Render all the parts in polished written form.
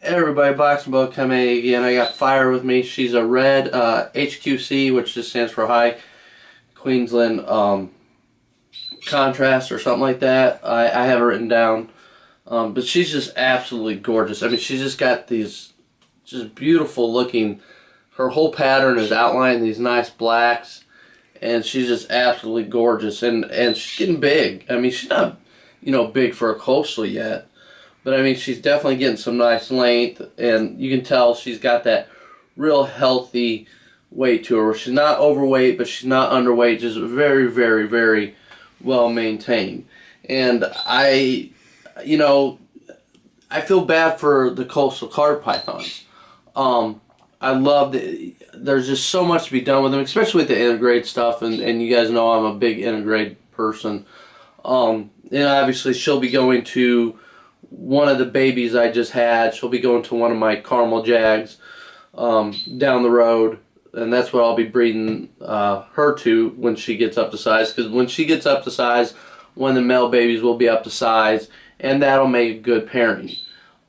Everybody, Boxing Bug coming again. I got Fire with me. She's a red HQC, which just stands for High Queensland Contrast or something like that. I have it written down. But she's just absolutely gorgeous. I mean, she's just got these just beautiful looking. Her whole pattern is outlined in these nice blacks, and she's just absolutely gorgeous. And she's getting big. I mean, she's not big for a coastal yet. But I mean, she's definitely getting some nice length, and you can tell she's got that real healthy weight to her. She's not overweight, but she's not underweight. Just very, very, very well maintained. And I feel bad for the coastal carp pythons. I love there's just so much to be done with them, especially with the integrate stuff. And you guys know I'm a big integrate person. And obviously she'll be going to one of the babies I just had. She'll be going to one of my caramel jags down the road, and that's what I'll be breeding her to when she gets up to size. Because when she gets up to size, one of the male babies will be up to size, and that'll make a good pairing.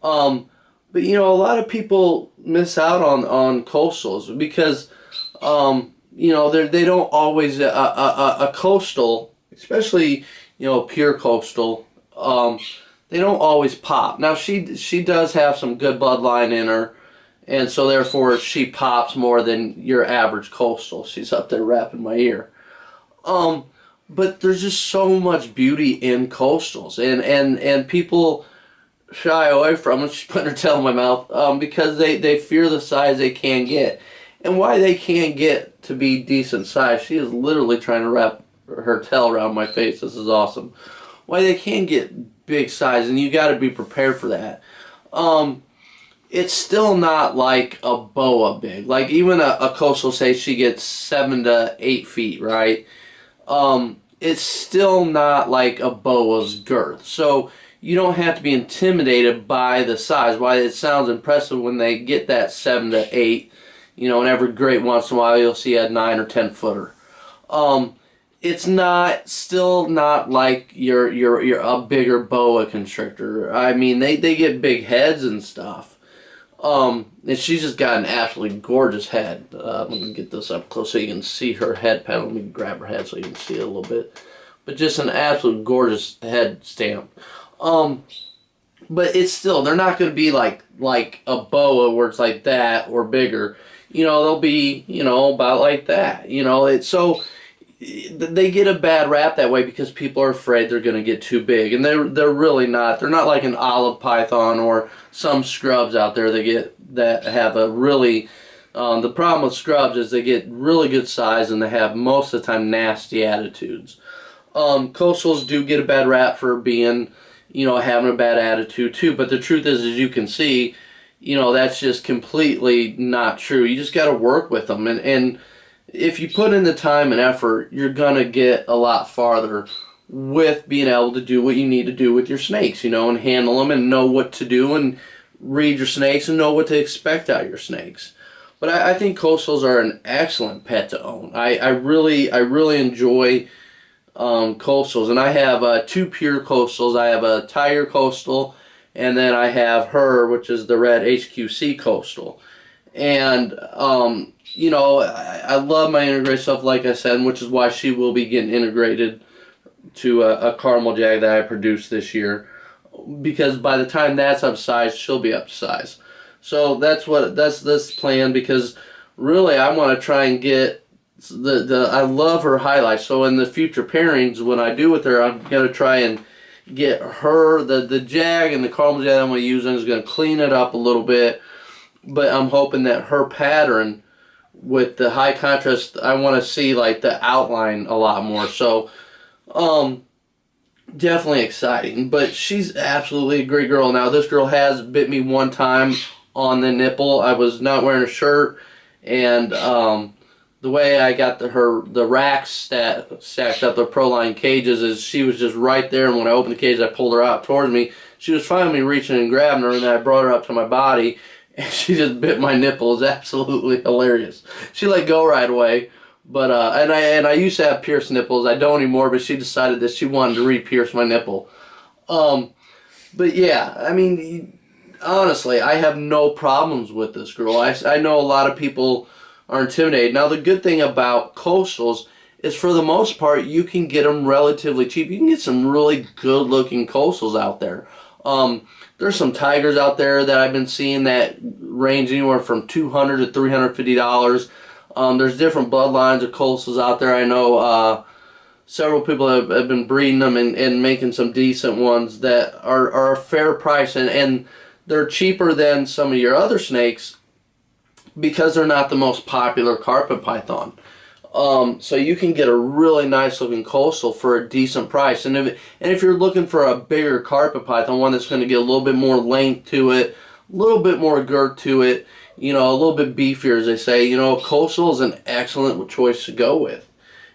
But a lot of people miss out on coastals because they don't always a coastal, especially pure coastal. They don't always pop. Now she does have some good bloodline in her, and so therefore she pops more than your average coastal. She's up there wrapping my ear. But there's just so much beauty in coastals, and people shy away from them. She's putting her tail in my mouth because they fear the size they can get, and why they can't get to be decent size. She is literally trying to wrap her tail around my face. This is awesome. Why they can get big size, and you got to be prepared for that. It's still not like a boa big. Like even a coastal, say she gets 7 to 8 feet, right? It's still not like a boa's girth. So you don't have to be intimidated by the size. Why it sounds impressive when they get that 7 to 8. And every great once in a while you'll see a 9 or 10 footer. It's still not like you're a bigger boa constrictor. I mean, they get big heads and stuff. And she's just got an absolutely gorgeous head. Let me get this up close so you can see her head pattern. Let me grab her head so you can see it a little bit. But just an absolute gorgeous head stamp. But it's still, they're not going to be like a boa where it's like that or bigger. They'll be, about like that. It's so. They get a bad rap that way because people are afraid they're going to get too big, and they're really not. They're not like an olive python or some scrubs out there that have a really. The problem with scrubs is they get really good size and they have most of the time nasty attitudes. Coastals do get a bad rap for being, having a bad attitude too. But the truth is, as you can see, that's just completely not true. You just got to work with them, and if you put in the time and effort, you're going to get a lot farther with being able to do what you need to do with your snakes, and handle them and know what to do and read your snakes and know what to expect out of your snakes. But I think coastals are an excellent pet to own. I really enjoy coastals, and I have 2 pure coastals. I have a tiger coastal, and then I have her, which is the red HQC coastal. And I love my integrated stuff, like I said, which is why she will be getting integrated to a caramel jag that I produced this year. Because by the time that's up size, she'll be up to size. So that's this plan. Because really, I want to try and get I love her highlights. So in the future pairings, when I do with her, I'm gonna try and get her the jag and the caramel jag I'm gonna use, and is gonna clean it up a little bit. But I'm hoping that her pattern with the high contrast, I want to see like the outline a lot more. So, definitely exciting. But she's absolutely a great girl. Now, this girl has bit me one time on the nipple. I was not wearing a shirt, and the way I got the racks stacked up, the Proline cages, is she was just right there. And when I opened the cage, I pulled her out towards me. She was finally reaching and grabbing her, and then I brought her up to my body. And she just bit my nipple. It was absolutely hilarious. She let go right away, but and I used to have pierced nipples. I don't anymore. But she decided that she wanted to re-pierce my nipple. But yeah, I mean, honestly, I have no problems with this girl. I know a lot of people are intimidated. Now, the good thing about coastals is for the most part, you can get them relatively cheap. You can get some really good looking coastals out there. There's some tigers out there that I've been seeing that range anywhere from $200 to $350. There's different bloodlines of coastals out there. I know several people have been breeding them and making some decent ones that are a fair price, and they're cheaper than some of your other snakes because they're not the most popular carpet python. So you can get a really nice looking coastal for a decent price. And if you're looking for a bigger carpet python, one that's going to get a little bit more length to it, a little bit more girth to it, you know, a little bit beefier, as they say, you know, coastal is an excellent choice to go with.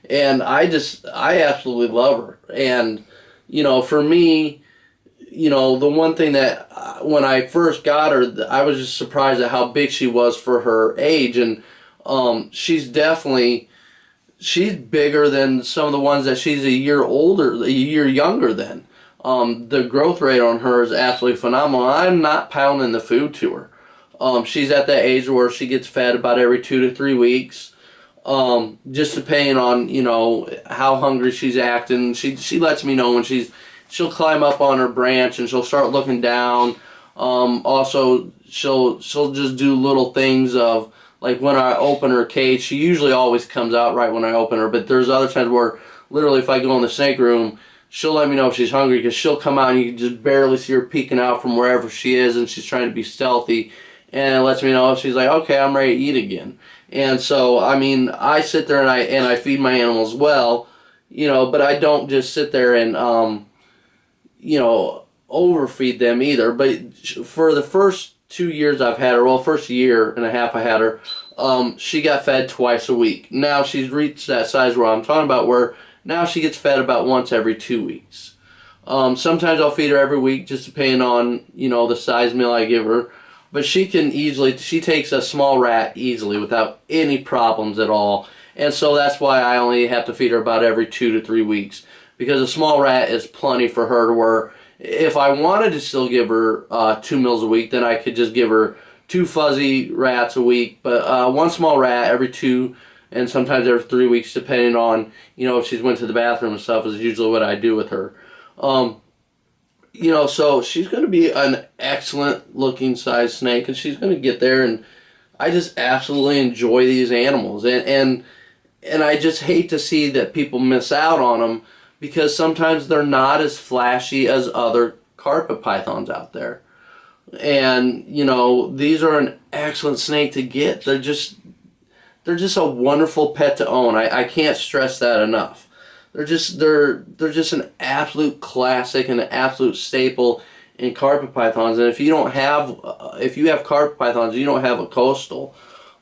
And I absolutely love her. And, you know, for me, you know, the one thing that when I first got her, I was just surprised at how big she was for her age. And she's bigger than some of the ones that she's a year younger than. The growth rate on her is absolutely phenomenal. I'm not pounding the food to her. She's at that age where she gets fed about every 2 to 3 weeks. Just depending on, you know, how hungry she's acting. She lets me know when she'll climb up on her branch and she'll start looking down. Also, she'll just do little things of, like when I open her cage, she usually always comes out right when I open her, but there's other times where literally if I go in the snake room, she'll let me know if she's hungry, because she'll come out and you can just barely see her peeking out from wherever she is, and she's trying to be stealthy, and it lets me know if she's like, okay, I'm ready to eat again. And so, I mean, I sit there and I feed my animals well, you know, but I don't just sit there and, you know, overfeed them either. But for the first 2 years I've had her, well, first year and a half I had her, she got fed twice a week. Now she's reached that size where I'm talking about, where now she gets fed about once every 2 weeks. Sometimes I'll feed her every week, just depending on, you know, the size meal I give her. But she takes a small rat easily without any problems at all. And so that's why I only have to feed her about every 2 to 3 weeks. Because a small rat is plenty for her, to where if I wanted to still give her 2 meals a week, then I could just give her 2 fuzzy rats a week. But one small rat every 2 and sometimes every 3 weeks, depending on, you know, if she's went to the bathroom and stuff, is usually what I do with her. You know, so she's going to be an excellent looking size snake, and she's going to get there, and I just absolutely enjoy these animals. And I just hate to see that people miss out on them, because sometimes they're not as flashy as other carpet pythons out there. And, you know, these are an excellent snake to get. They're just a wonderful pet to own. I can't stress that enough. They're just an absolute classic and an absolute staple in carpet pythons. And if you have carpet pythons and you don't have a coastal,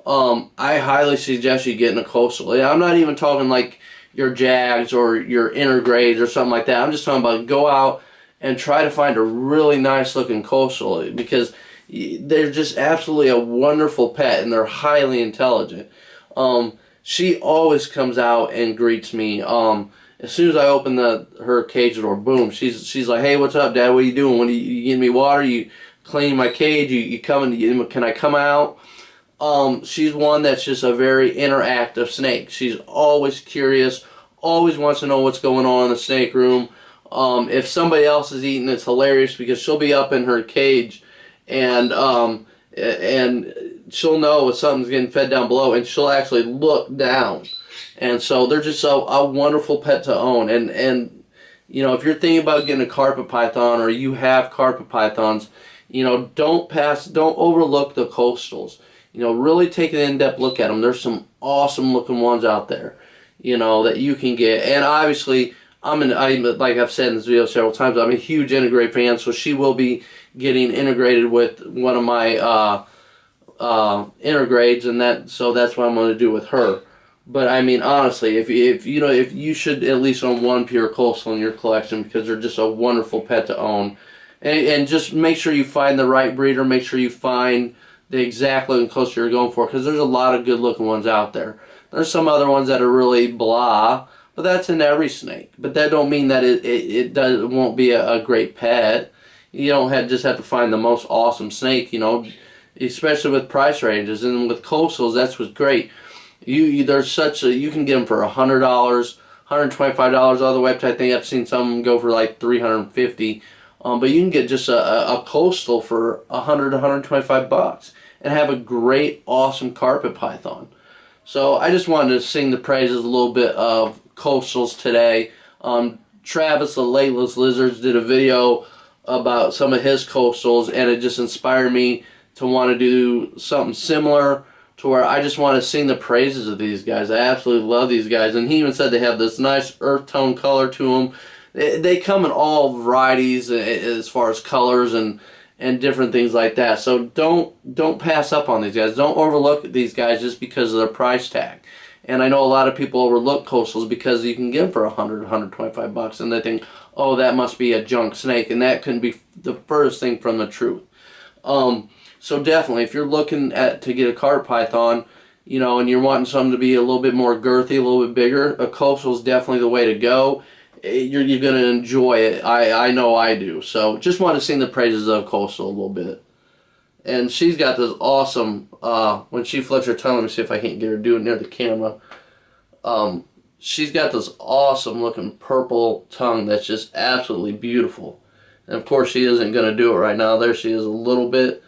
I highly suggest you getting a coastal. I'm not even talking like your Jags or your intergrades or something like that. I'm just talking about go out and try to find a really nice looking coastal, because they're just absolutely a wonderful pet, and they're highly intelligent. She always comes out and greets me. As soon as I open her cage door, boom, she's like, hey, what's up, Dad? What are you doing? You getting me water? You cleaning my cage? You coming? Can I come out? She's one that's just a very interactive snake. She's always curious, always wants to know what's going on in the snake room. If somebody else is eating, it's hilarious, because she'll be up in her cage and she'll know if something's getting fed down below, and she'll actually look down. And so they're just a wonderful pet to own. And you know, if you're thinking about getting a carpet python, or you have carpet pythons, you know, don't overlook the coastals. You know, really take an in-depth look at them. There's some awesome looking ones out there, you know, that you can get. And obviously, like I've said in this video several times, I'm a huge intergrade fan, so she will be getting integrated with one of my intergrades, and so that's what I'm going to do with her. But I mean, honestly, if you should at least own one pure coastal in your collection, because they're just a wonderful pet to own. And just make sure you find the right breeder. Make sure you find the exact looking coastal you're going for, because there's a lot of good looking ones out there. There's some other ones that are really blah, but that's in every snake. But that don't mean that it won't be a great pet. You don't just have to find the most awesome snake, you know, especially with price ranges. And with coastals, that's what's great. There's such a, you can get them for $100, $125 all the way up to, I think I've seen some go for like $350. But you can get just a coastal for $100 to $125 and have a great, awesome carpet python. So I just wanted to sing the praises a little bit of coastals today. Travis the Lakeless Lizards did a video about some of his coastals, and it just inspired me to want to do something similar, to where I just want to sing the praises of these guys. I absolutely love these guys, and he even said they have this nice earth tone color to them. They come in all varieties as far as colors and different things like that. So don't pass up on these guys. Don't overlook these guys just because of their price tag. And I know a lot of people overlook coastals because you can get them for $100, $125, and they think, oh, that must be a junk snake, and that can be the furthest thing from the truth. So definitely, if you're looking to get a carpet python, you know, and you're wanting something to be a little bit more girthy, a little bit bigger, a coastal is definitely the way to go. You're going to enjoy it. I know I do. So just want to sing the praises of coastal a little bit. And she's got this awesome, when she flips her tongue, let me see if I can't get her to do it near the camera. She's got this awesome looking purple tongue that's just absolutely beautiful. And of course she isn't going to do it right now. There she is a little bit.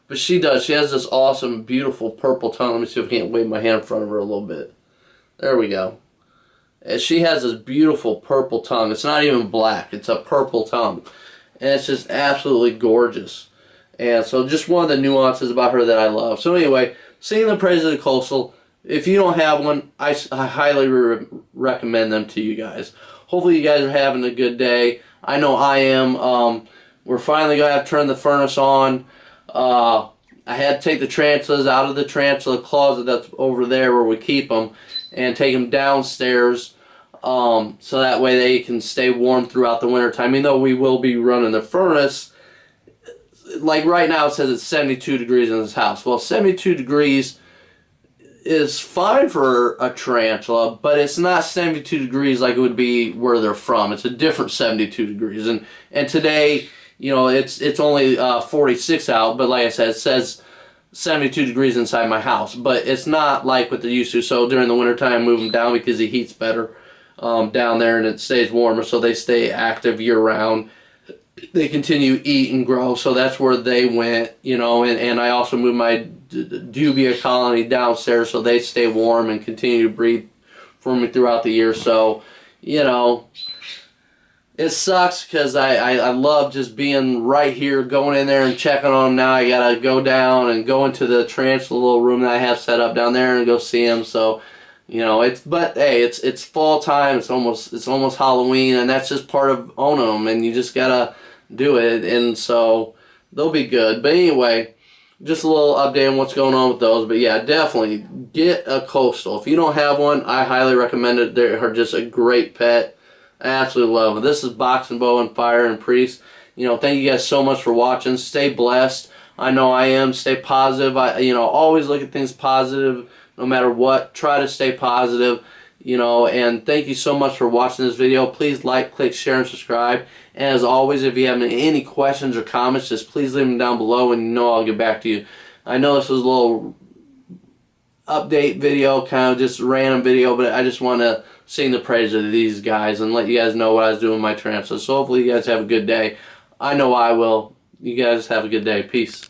But she does. She has this awesome, beautiful purple tongue. Let me see if I can't wave my hand in front of her a little bit. There we go. And she has this beautiful purple tongue. It's not even black. It's a purple tongue. And it's just absolutely gorgeous. And so just one of the nuances about her that I love. So anyway, singing the praises of the coastal. If you don't have one, I highly recommend them to you guys. Hopefully you guys are having a good day. I know I am. We're finally going to have to turn the furnace on. I had to take the tarantulas out of the tarantula closet that's over there where we keep them and take them downstairs so that way they can stay warm throughout the winter time. Even though we will be running the furnace, like right now it says it's 72 degrees in this house. Well, 72 degrees is fine for a tarantula, but it's not 72 degrees like it would be where they're from. It's a different 72 degrees. And today, you know, it's only 46 out, but like I said, it says 72 degrees inside my house. But it's not like what they're used to. So during the wintertime, I move them down because the heat's better down there and it stays warmer, so they stay active year-round. They continue to eat and grow, so that's where they went, you know, and I also moved my dubia colony downstairs so they stay warm and continue to breed for me throughout the year. So, you know, it sucks because I love just being right here, going in there and checking on them. Now I gotta go down and go into the tarantula little room that I have set up down there and go see them. So, you know, but hey, it's fall time. It's almost Halloween, and that's just part of owning them, and you just gotta do it, and so they'll be good. But anyway, just a little update on what's going on with those. But yeah, definitely get a coastal. If you don't have one, I highly recommend it. They are just a great pet. I absolutely love them. This is Boxing Bow and Fire and Priest. You know, thank you guys so much for watching. Stay blessed. I know I am. Stay positive. You know, always look at things positive no matter what. Try to stay positive. You know, and thank you so much for watching this video. Please like, click, share, and subscribe. And as always, if you have any questions or comments, just please leave them down below, and you know I'll get back to you. I know this was a little update video, kind of just a random video, but I just want to sing the praise of these guys and let you guys know what I was doing with my tarantulas. So hopefully you guys have a good day. I know I will. You guys have a good day. Peace.